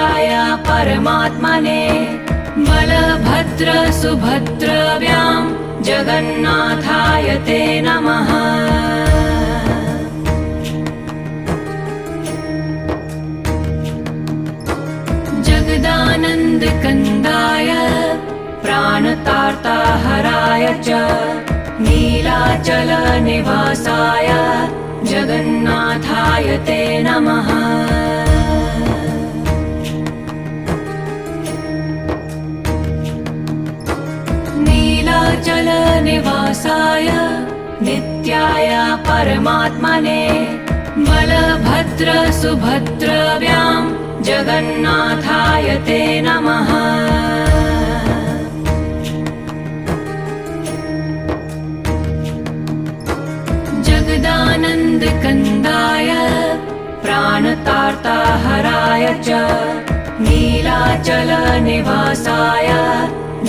नित्याय परमात्मने बलभद्र सुभद्रव्यां जगन्नाथाय ते नमः। जगदानन्दकन्दाय प्राणतार्ताहराय च नीलाचलनिवासाय जगन्नाथाय ते नमः। नीलाचलनिवासाय नित्याय परमात्मने बलभद्र सुभद्रव्यां जगन्नाथाय ते नमः। जगदानन्दकन्दाय प्राणतार्ताहराय च नीलाचलनिवासाय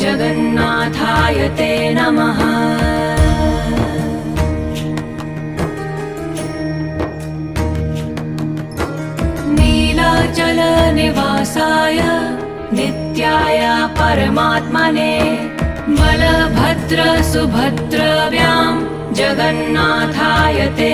जगन्नाथाय ते नमः। नीलाचलनिवासाय नित्याय परमात्मने बलभद्र सुभद्रव्यां जगन्नाथाय ते